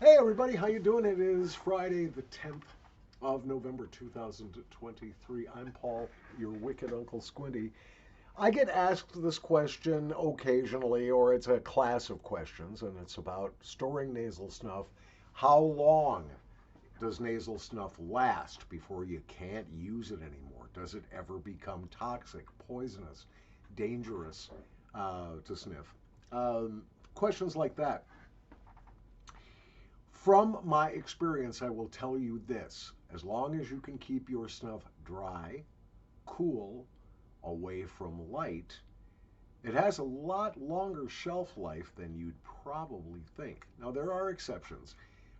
Hey everybody, how you doing? It is Friday the 10th of November 2023. I'm Paul, your wicked Uncle Squinty. I get asked this question occasionally, or it's a class of questions, and it's about storing nasal snuff. How long does nasal snuff last before you can't use it anymore? Does it ever become toxic, poisonous, dangerous to sniff? Questions like that. From my experience, I will tell you this: as long as you can keep your snuff dry, cool, away from light, it has a lot longer shelf life than you'd probably think. Now, there are exceptions.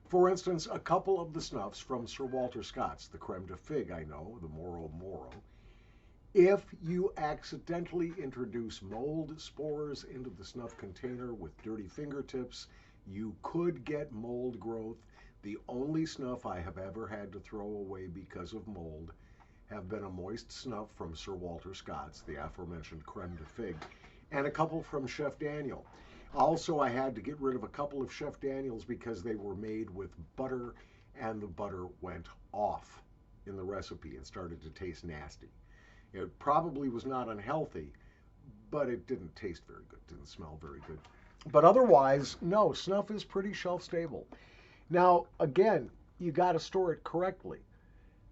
For instance, a couple of the snuffs from Sir Walter Scott's, the Creme de Fig, I know, the Moro Moro, if you accidentally introduce mold spores into the snuff container with dirty fingertips, you could get mold growth. The only snuff I have ever had to throw away because of mold have been a moist snuff from Sir Walter Scott's, the aforementioned Creme de Fig, and a couple from Chef Daniel. Also, I had to get rid of a couple of Chef Daniels because they were made with butter and the butter went off in the recipe and started to taste nasty. It probably was not unhealthy, but it didn't taste very good, didn't smell very good. But otherwise, no, snuff is pretty shelf stable. Now, again, you got to store it correctly.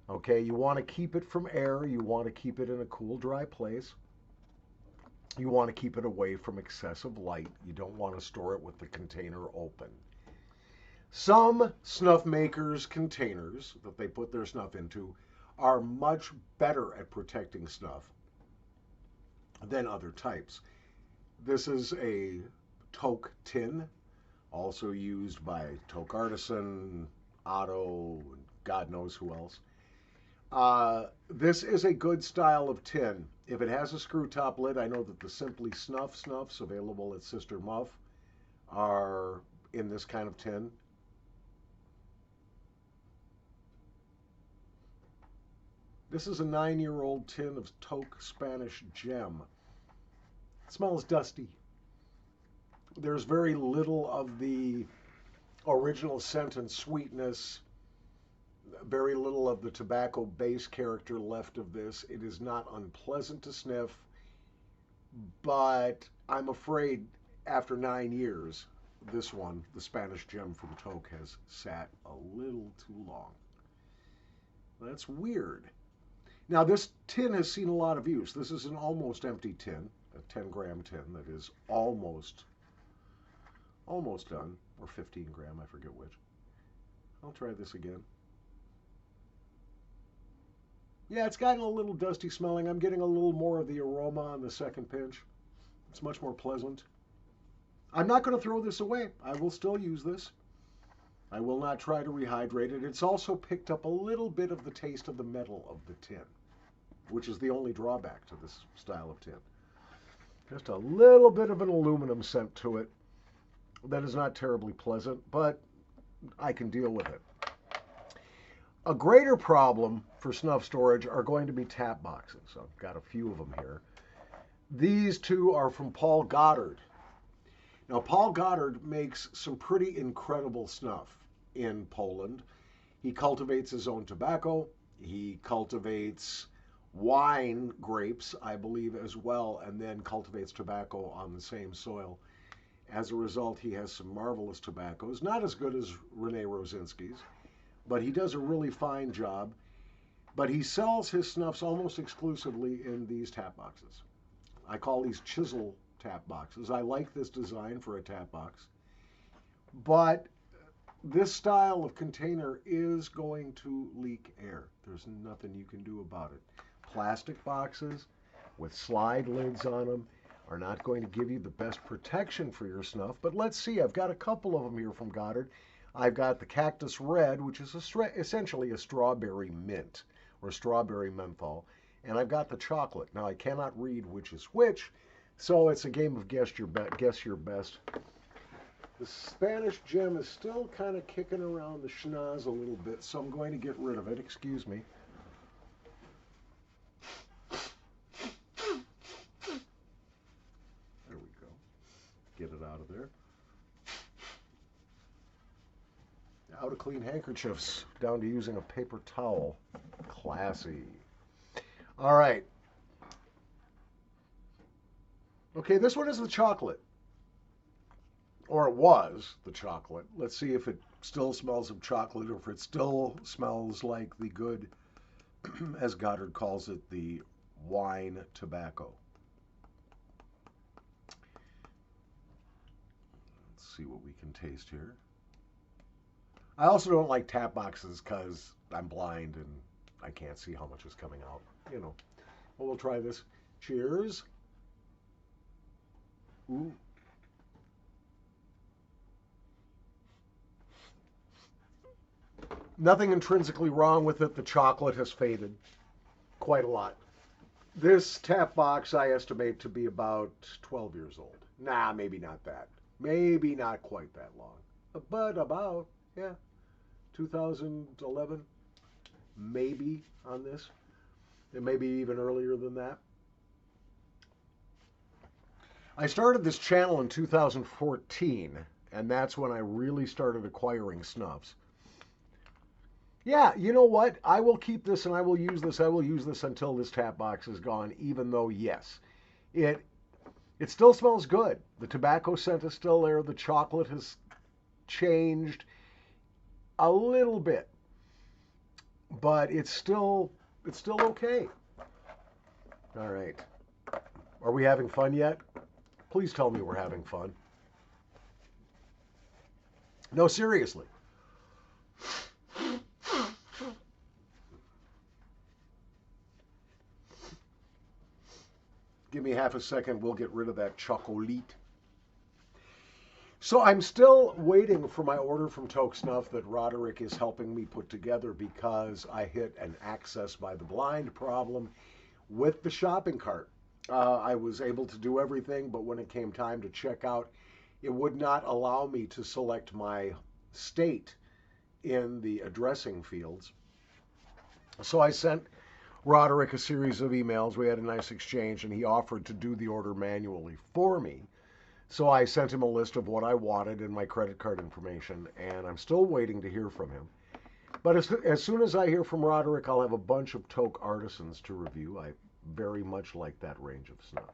Okay, you want to keep it from air, you want to keep it in a cool, dry place. You want to keep it away from excessive light. You don't want to store it with the container open. Some snuff makers' containers that they put their snuff into are much better at protecting snuff than other types. This is a toke tin, also used by toke artisan, Otto, and God knows who else. This is a good style of tin. If it has a screw top lid, I know that the Simply Snuff snuffs available at Sister Muff are in this kind of tin. This is a 9-year-old tin of toke Spanish gem. It smells dusty. There's very little of the original scent and sweetness, very little of the tobacco base character left of this. It is not unpleasant to sniff, but I'm afraid after 9 years, this one, the Spanish gem from Toke, has sat a little too long. That's weird. Now, this tin has seen a lot of use. This is an almost empty tin, a 10-gram tin that is almost done, or 15 gram, I forget which. I'll try this again. Yeah, it's gotten a little dusty smelling. I'm getting a little more of the aroma on the second pinch. It's much more pleasant. I'm not going to throw this away. I will still use this. I will not try to rehydrate it. It's also picked up a little bit of the taste of the metal of the tin, which is the only drawback to this style of tin. Just a little bit of an aluminum scent to it. That is not terribly pleasant, but I can deal with it. A greater problem for snuff storage are going to be tap boxes. I've got a few of them here. These two are from Paul Gotard. Now, Paul Gotard makes some pretty incredible snuff in Poland. He cultivates his own tobacco. He cultivates wine grapes, I believe, as well, and then cultivates tobacco on the same soil. As a result, he has some marvelous tobaccos, not as good as Rene Rosinski's, but he does a really fine job. But he sells his snuffs almost exclusively in these tap boxes. I call these chisel tap boxes. I like this design for a tap box. But this style of container is going to leak air. There's nothing you can do about it. Plastic boxes with slide lids on them are not going to give you the best protection for your snuff. But let's see, I've got a couple of them here from Gotard. I've got the Cactus Red, which is essentially a strawberry mint or strawberry menthol. And I've got the chocolate. Now, I cannot read which is which, so it's a game of guess your best. The Spanish gem is still kind of kicking around the schnoz a little bit, so I'm going to get rid of it. Excuse me. There we go. Get it out of there. How to clean handkerchiefs down to using a paper towel. Classy. All right. Okay, this one is the chocolate. Or it was the chocolate. Let's see if it still smells of chocolate or if it still smells like the good, as Gotard calls it, the wine tobacco. Let's see what we can taste here. I also don't like tap boxes because I'm blind and I can't see how much is coming out. You know. Well, we'll try this. Cheers. Ooh. Nothing intrinsically wrong with it. The chocolate has faded quite a lot. This tap box I estimate to be about 12 years old. Nah, maybe not that. Maybe not quite that long. But about, yeah, 2011, maybe on this. It may be even earlier than that. I started this channel in 2014, and that's when I really started acquiring snuffs. Yeah, you know what? I will keep this and I will use this. I will use this until this tap box is gone, even though, yes, it still smells good. The tobacco scent is still there. The chocolate has changed a little bit, but it's still okay. All right. Are we having fun yet? Please tell me we're having fun. No, seriously. Give me half a second. We'll get rid of that chocolate. So I'm still waiting for my order from Toke Snuff that Roderick is helping me put together because I hit an access by the blind problem with the shopping cart. I was able to do everything, but when it came time to check out, it would not allow me to select my state in the addressing fields. So I sent Roderick a series of emails. We had a nice exchange, and he offered to do the order manually for me. So I sent him a list of what I wanted and my credit card information, and I'm still waiting to hear from him. But as soon as I hear from Roderick, I'll have a bunch of Toke artisans to review. I very much like that range of snuff.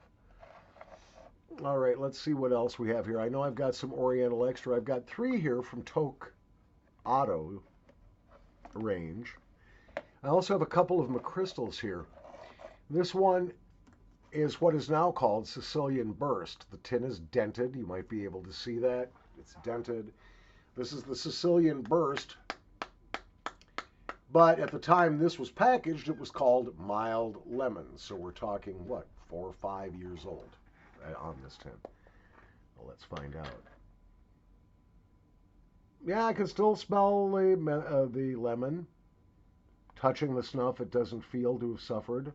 All right, let's see what else we have here. I know I've got some Oriental Extra. I've got 3 here from Toke Otto range. I also have a couple of McChrystals here. This one is what is now called Sicilian Burst. The tin is dented. You might be able to see that. It's dented. This is the Sicilian Burst. But at the time this was packaged, it was called Mild Lemon. So we're talking, what, 4 or 5 years old on this tin. Well, let's find out. Yeah, I can still smell the lemon. Touching the snuff, it doesn't feel to have suffered.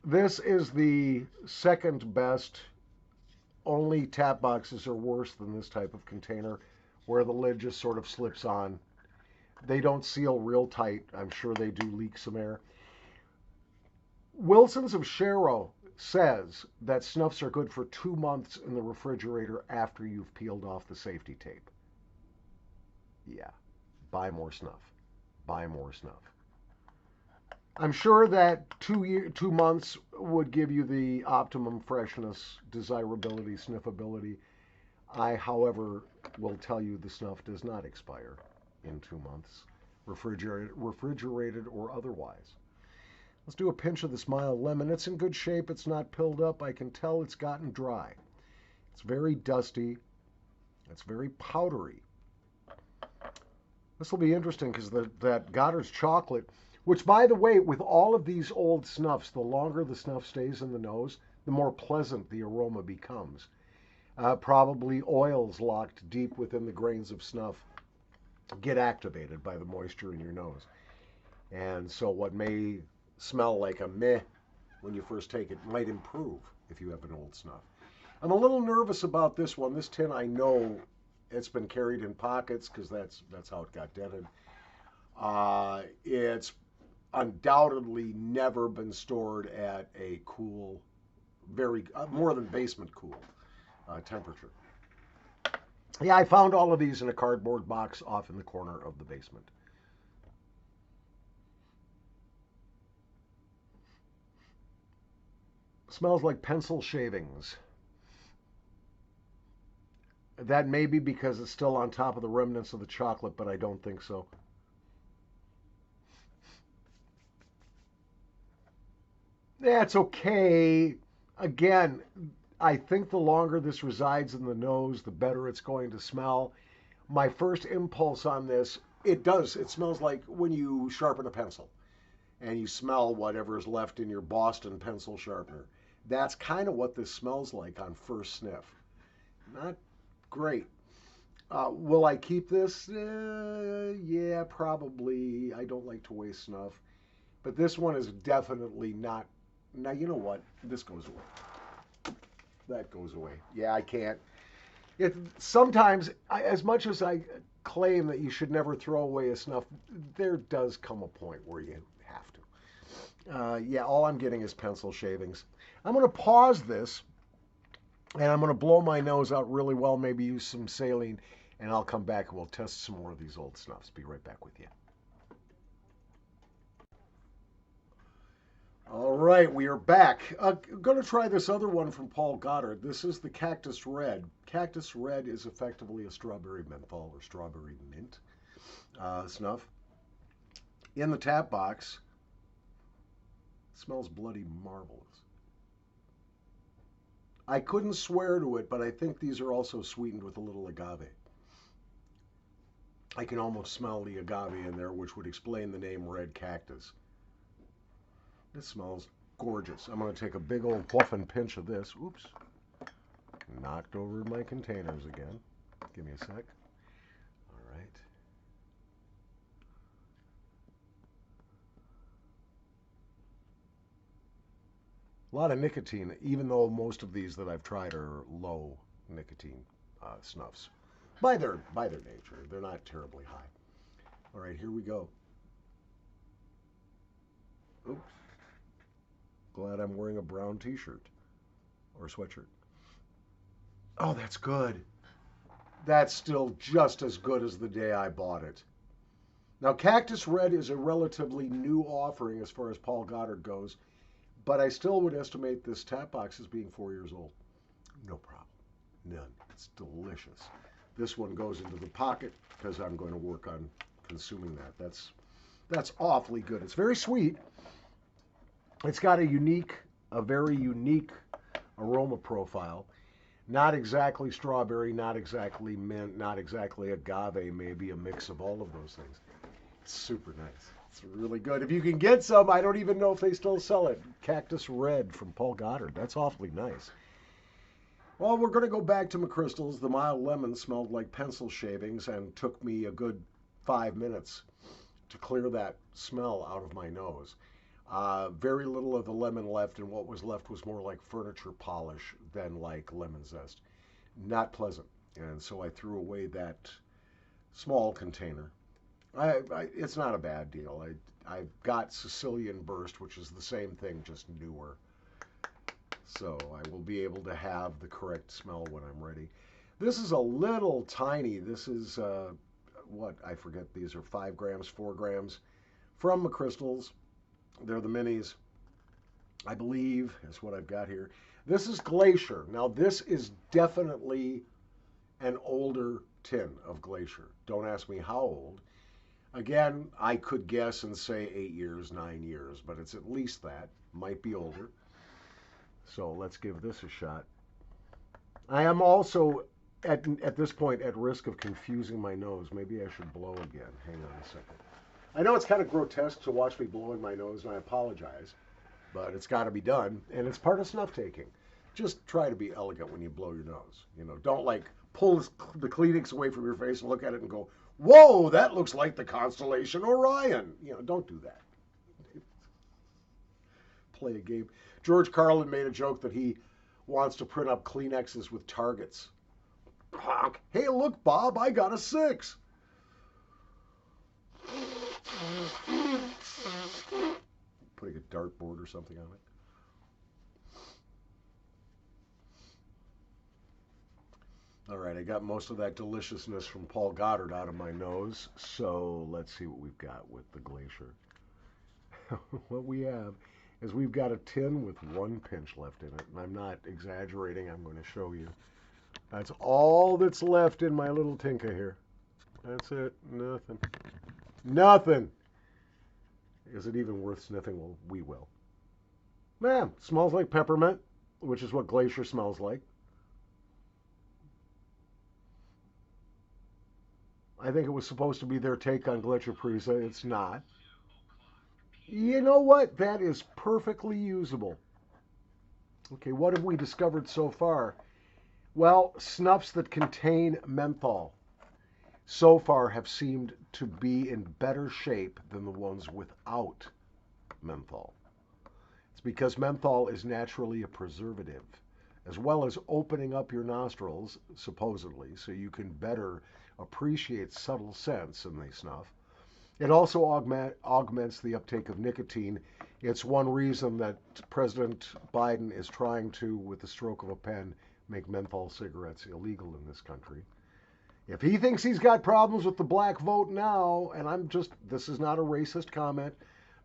This is the second best. Only tap boxes are worse than this type of container, where the lid just sort of slips on. They don't seal real tight. I'm sure they do leak some air. Wilson's of Shero says that snuffs are good for 2 months in the refrigerator after you've peeled off the safety tape. Yeah, buy more snuff. Buy more snuff. I'm sure that 2 months would give you the optimum freshness, desirability, sniffability. I, however, will tell you the snuff does not expire in 2 months, refrigerated or otherwise. Let's do a pinch of this mild lemon. It's in good shape. It's not pilled up. I can tell it's gotten dry. It's very dusty. It's very powdery. This will be interesting because that Gotard's chocolate, which, by the way, with all of these old snuffs, the longer the snuff stays in the nose, the more pleasant the aroma becomes. Probably oils locked deep within the grains of snuff get activated by the moisture in your nose. And so what may smell like a meh when you first take it might improve if you have an old snuff. I'm a little nervous about this one. This tin, I know it's been carried in pockets because that's how it got dented. It's undoubtedly never been stored at a cool, very more than basement cool temperature. Yeah, I found all of these in a cardboard box off in the corner of the basement. Smells like pencil shavings. That may be because it's still on top of the remnants of the chocolate, but I don't think so. That's okay. Again, I think the longer this resides in the nose, the better it's going to smell. My first impulse on this, it smells like when you sharpen a pencil and you smell whatever is left in your Boston pencil sharpener. That's kind of what this smells like on first sniff. Not great. Will I keep this? Yeah, probably. I don't like to waste snuff. But this one is definitely not. Now, you know what? This goes away. That goes away. Yeah, I can't. Sometimes, as much as I claim that you should never throw away a snuff, there does come a point where you have to. Yeah, all I'm getting is pencil shavings. I'm going to pause this and I'm going to blow my nose out really well, maybe use some saline, and I'll come back and we'll test some more of these old snuffs. Be right back with you. All right, we are back. I'm going to try this other one from Paul Gotard. This is the Cactus Red. Cactus Red is effectively a strawberry menthol or strawberry mint snuff. In the tap box, it smells bloody marvelous. I couldn't swear to it, but I think these are also sweetened with a little agave. I can almost smell the agave in there, which would explain the name red cactus. This smells gorgeous. I'm going to take a big old puff and pinch of this. Oops. Knocked over my containers again. Give me a sec. All right. A lot of nicotine, even though most of these that I've tried are low nicotine snuffs. By their nature, they're not terribly high. All right, here we go. Oops. Glad I'm wearing a brown t-shirt or sweatshirt. Oh, that's good. That's still just as good as the day I bought it. Now, Cactus Red is a relatively new offering as far as Paul Gotard goes, but I still would estimate this tap box as being 4 years old. No problem. None. It's delicious. This one goes into the pocket because I'm going to work on consuming that. That's awfully good. It's very sweet. It's got a very unique aroma profile. Not exactly strawberry, not exactly mint, not exactly agave, maybe a mix of all of those things. It's super nice. It's really good. If you can get some, I don't even know if they still sell it. Cactus Red from Paul Gotard. That's awfully nice. Well, we're going to go back to McChrystal's. The mild lemon smelled like pencil shavings and took me a good 5 minutes to clear that smell out of my nose. Very little of the lemon left, and what was left was more like furniture polish than like lemon zest. Not pleasant. And so I threw away that small container. It's not a bad deal. I've got Sicilian Burst, which is the same thing, just newer. So I will be able to have the correct smell when I'm ready. This is a little tiny. This is, I forget, these are 5 grams, 4 grams from McChrystal's. They're the minis, I believe, is what I've got here. This is Glacier. Now, this is definitely an older tin of Glacier. Don't ask me how old. Again, I could guess and say 8 years, 9 years, but it's at least that. Might be older. So let's give this a shot. I am also, at this point, at risk of confusing my nose. Maybe I should blow again. Hang on a second. I know it's kind of grotesque to watch me blowing my nose, and I apologize, but it's got to be done, and it's part of snuff taking. Just try to be elegant when you blow your nose. You know, don't like pull the Kleenex away from your face and look at it and go, "Whoa, that looks like the constellation Orion." You know, don't do that. Play a game. George Carlin made a joke that he wants to print up Kleenexes with targets. Honk. Hey, look, Bob, I got a 6. Putting a dartboard or something on it. All right, I got most of that deliciousness from Paul Gotard out of my nose, so let's see what we've got with the Glacier. What we have is we've got a tin with one pinch left in it, and I'm not exaggerating. I'm going to show you. That's all that's left in my little tinka here. That's it. Nothing. Nothing. Is it even worth sniffing? Well, we will. Man, smells like peppermint, which is what Glacier smells like. I think it was supposed to be their take on Glacier Prisa. It's not. You know what? That is perfectly usable. Okay, what have we discovered so far? Well, snuffs that contain menthol so far have seemed to be in better shape than the ones without menthol. It's because menthol is naturally a preservative, as well as opening up your nostrils, supposedly, so you can better appreciate subtle scents in the snuff. It also augments the uptake of nicotine. It's one reason that President Biden is trying to, with the stroke of a pen, make menthol cigarettes illegal in this country. If he thinks he's got problems with the black vote now, and this is not a racist comment,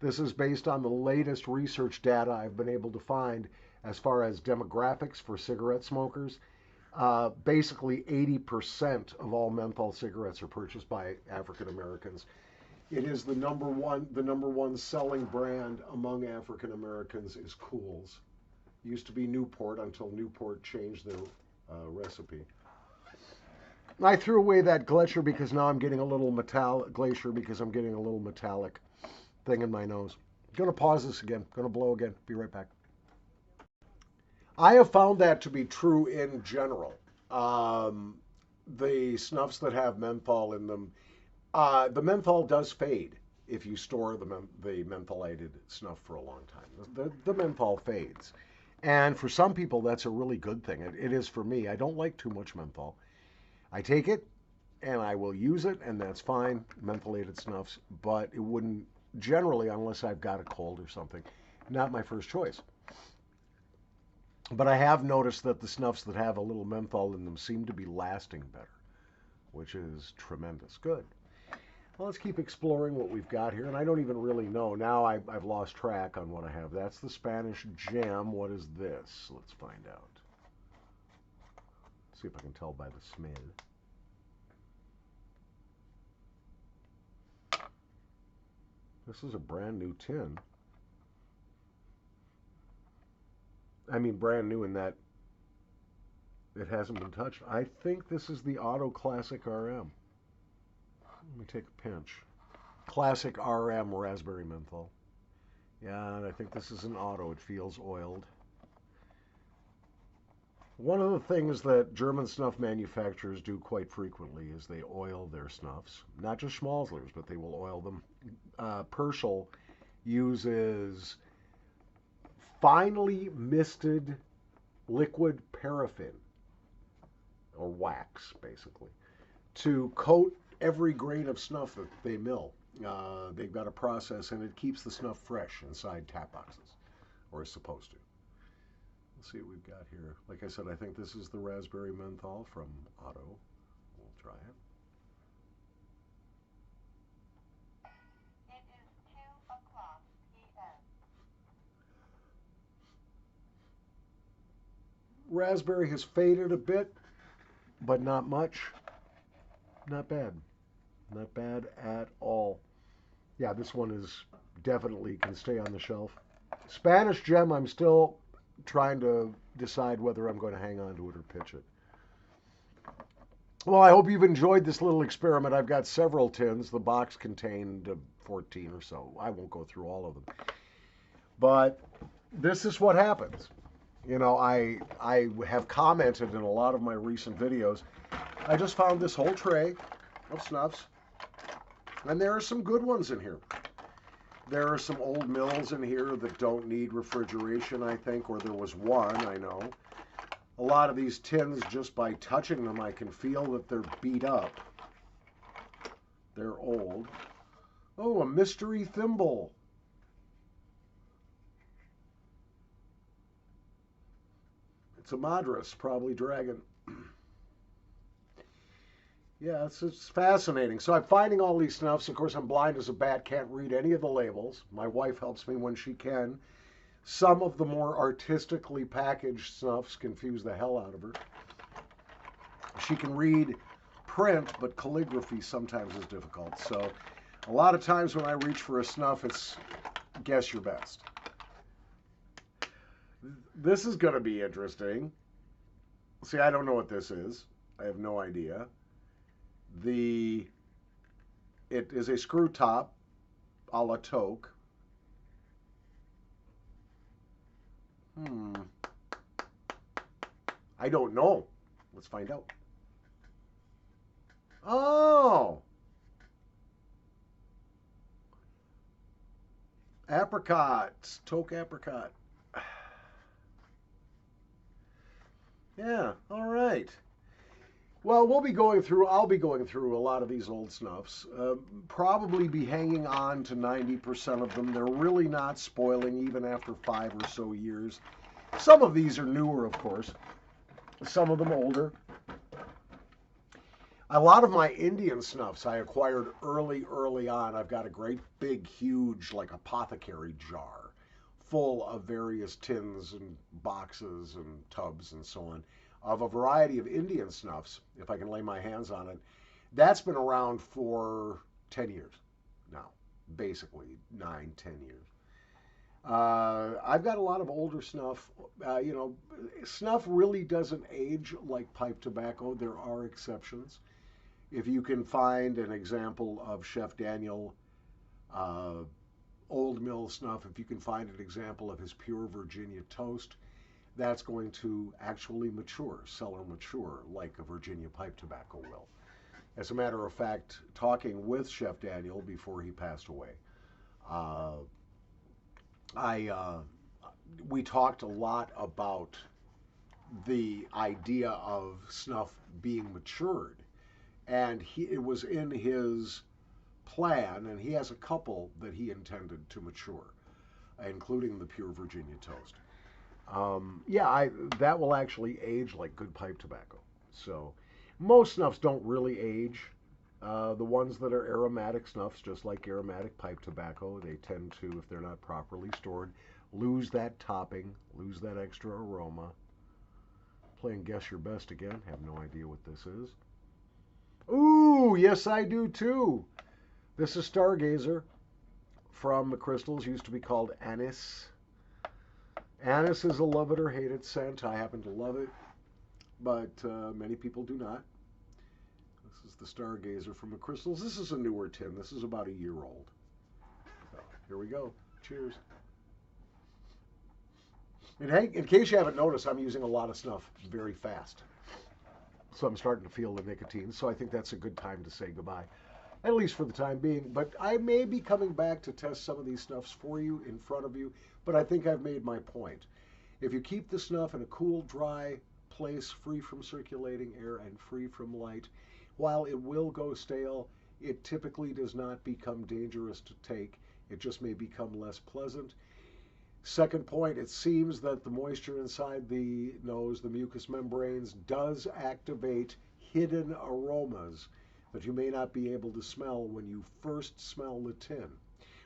this is based on the latest research data I've been able to find as far as demographics for cigarette smokers. Basically 80% of all menthol cigarettes are purchased by African Americans. It is the number one selling brand among African Americans is Cools. It used to be Newport until Newport changed their recipe. I threw away that Glacier because now I'm getting a little metallic thing in my nose. I'm gonna pause this again. Gonna blow again. Be right back. I have found that to be true in general. The snuffs that have menthol in them, the menthol does fade if you store the mentholated snuff for a long time. The menthol fades. And for some people, that's a really good thing. It is for me. I don't like too much menthol. I take it and I will use it, and that's fine, mentholated snuffs, but it wouldn't, generally, unless I've got a cold or something, not my first choice. But I have noticed that the snuffs that have a little menthol in them seem to be lasting better, which is tremendous. Good. Well, let's keep exploring what we've got here, and I don't even really know. Now I've lost track on what I have. That's the Spanish gem. What is this? Let's find out. See if I can tell by the smell. This is a brand new tin. I mean, brand new in that it hasn't been touched. I think this is the Otto Classic RM. Let me take a pinch. Classic RM Raspberry Menthol. Yeah, and I think this is an Otto. It feels oiled. One of the things that German snuff manufacturers do quite frequently is they oil their snuffs. Not just Schmalzlers, but they will oil them. Pershel uses finely misted liquid paraffin, or wax, basically, to coat every grain of snuff that they mill. They've got a process, and it keeps the snuff fresh inside tap boxes, or is supposed to. Let's see what we've got here. Like I said, I think this is the Raspberry Menthol from Otto. We'll try it. It is 2:00 p.m. Raspberry has faded a bit, but not much. Not bad. Not bad at all. Yeah, this one is definitely can stay on the shelf. Spanish gem, I'm still trying to decide whether I'm going to hang on to it or pitch it. Well, I hope you've enjoyed this little experiment. I've got several tins. The box contained 14 or so. I won't go through all of them. But this is what happens. You know, I have commented in a lot of my recent videos. I just found this whole tray of snuffs, and there are some good ones in here. There are some old mills in here that don't need refrigeration, I think, or there was one, I know. A lot of these tins, just by touching them, I can feel that they're beat up. They're old. Oh, a mystery thimble. It's a Madras, probably dragon. Yeah, it's fascinating. So I'm finding all these snuffs. Of course, I'm blind as a bat, can't read any of the labels. My wife helps me when she can. Some of the more artistically packaged snuffs confuse the hell out of her. She can read print, but calligraphy sometimes is difficult. So a lot of times when I reach for a snuff, it's guess your best. This is going to be interesting. See, I don't know what this is. I have no idea. It is a screw top a la toque. I don't know. Let's find out. Oh, apricot, toque apricot. Yeah, all right. Well, I'll be going through a lot of these old snuffs. Probably be hanging on to 90% of them. They're really not spoiling even after 5 or so years. Some of these are newer, of course. Some of them older. A lot of my Indian snuffs I acquired early on. I've got a great big, huge, like apothecary jar full of various tins and boxes and tubs and so on of a variety of Indian snuffs, if I can lay my hands on it. That's been around for 10 years now, basically 9, 10 years. I've got a lot of older snuff. Snuff really doesn't age like pipe tobacco. There are exceptions. If you can find an example of Chef Daniel Old Mill snuff, if you can find an example of his Pure Virginia Toast, that's going to actually mature, cellar mature, like a Virginia pipe tobacco will. As a matter of fact, talking with Chef Daniel before he passed away, we talked a lot about the idea of snuff being matured, and it was in his plan, and he has a couple that he intended to mature, including the Pure Virginia Toast. That will actually age like good pipe tobacco. So most snuffs don't really age. The ones that are aromatic snuffs, just like aromatic pipe tobacco, they tend to, if they're not properly stored, lose that topping, lose that extra aroma. Playing guess your best again. Have no idea what this is. Ooh, yes I do too. This is Stargazer from McChrystals. Used to be called Anise. Anise is a love it or hate it scent. I happen to love it, but many people do not. This is the Stargazer from McChrystals. This is a newer tin. This is about a year old. So, here we go. Cheers. In case you haven't noticed, I'm using a lot of snuff very fast. So I'm starting to feel the nicotine. So I think that's a good time to say goodbye, at least for the time being. But I may be coming back to test some of these snuffs for you in front of you. But I think I've made my point. If you keep the snuff in a cool, dry place, free from circulating air and free from light, while it will go stale, it typically does not become dangerous to take. It just may become less pleasant. Second point, it seems that the moisture inside the nose, the mucous membranes, does activate hidden aromas that you may not be able to smell when you first smell the tin.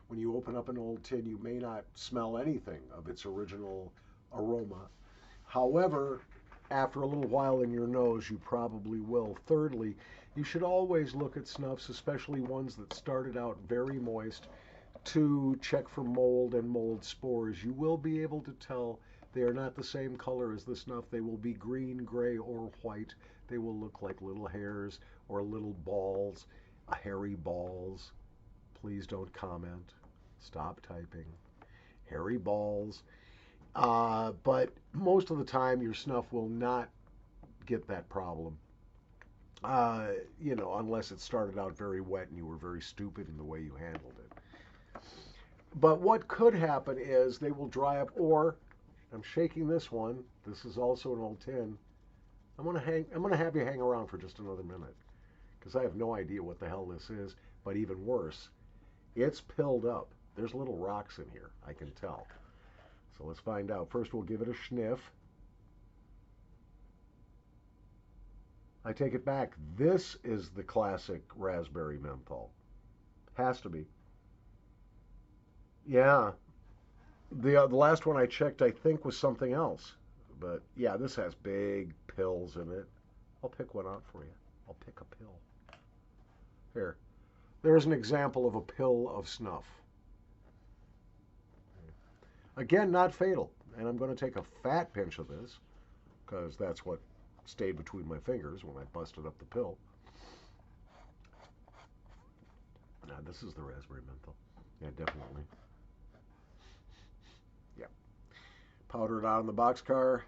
When you open up an old tin, you may not smell anything of its original aroma. However, after a little while in your nose, you probably will. Thirdly, you should always look at snuffs, especially ones that started out very moist, to check for mold and mold spores. You will be able to tell they are not the same color as the snuff. They will be green, gray, or white. They will look like little hairs or little balls, hairy balls. Please don't comment. Stop typing. Hairy balls. But most of the time, your snuff will not get that problem. Unless it started out very wet and you were very stupid in the way you handled it. But what could happen is they will dry up, or I'm shaking this one. This is also an old tin. I'm gonna have you hang around for just another minute because I have no idea what the hell this is. But even worse, it's pilled up. There's little rocks in here, I can tell. So let's find out. First, we'll give it a sniff. I take it back. This is the classic raspberry menthol. Has to be. Yeah. The last one I checked, I think, was something else. But yeah, this has big pills in it. I'll pick one out for you. I'll pick a pill. Here. There's an example of a pill of snuff. Again, not fatal. And I'm going to take a fat pinch of this because that's what stayed between my fingers when I busted up the pill. Now, this is the raspberry menthol. Yeah, definitely. Yeah. Powdered out in the boxcar.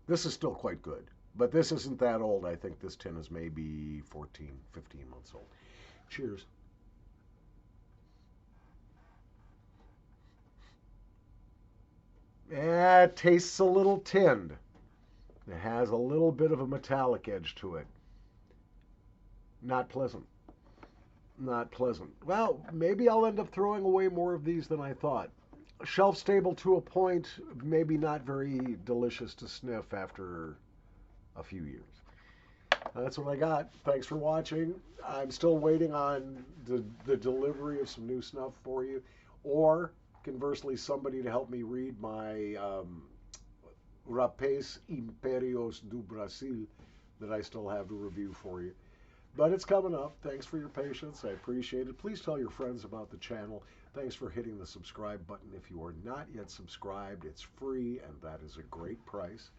This is still quite good. But this isn't that old. I think this tin is maybe 14, 15 months old. Cheers. Yeah, it tastes a little tinned. It has a little bit of a metallic edge to it. Not pleasant. Not pleasant. Well, maybe I'll end up throwing away more of these than I thought. Shelf stable to a point, maybe not very delicious to sniff after a few years. That's what I got. Thanks for watching. I'm still waiting on the delivery of some new snuff for you, or conversely, somebody to help me read my Rapés Impérios do Brasil that I still have to review for you. But it's coming up. Thanks for your patience. I appreciate it. Please tell your friends about the channel. Thanks for hitting the subscribe button. If you are not yet subscribed, it's free, and that is a great price.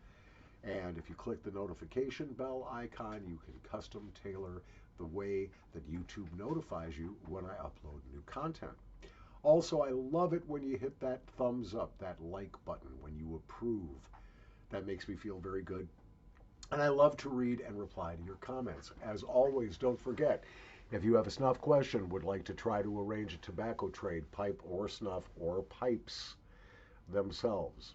And if you click the notification bell icon, you can custom tailor the way that YouTube notifies you when I upload new content. Also, I love it when you hit that thumbs up, that like button, when you approve. That makes me feel very good. And I love to read and reply to your comments. As always, don't forget, if you have a snuff question, would like to try to arrange a tobacco trade, pipe or snuff or pipes themselves.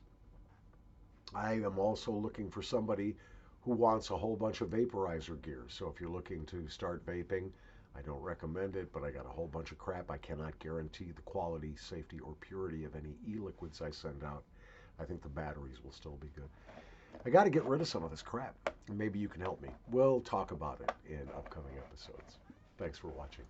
I am also looking for somebody who wants a whole bunch of vaporizer gear. So if you're looking to start vaping, I don't recommend it, but I got a whole bunch of crap. I cannot guarantee the quality, safety, or purity of any e-liquids I send out. I think the batteries will still be good. I got to get rid of some of this crap. Maybe you can help me. We'll talk about it in upcoming episodes. Thanks for watching.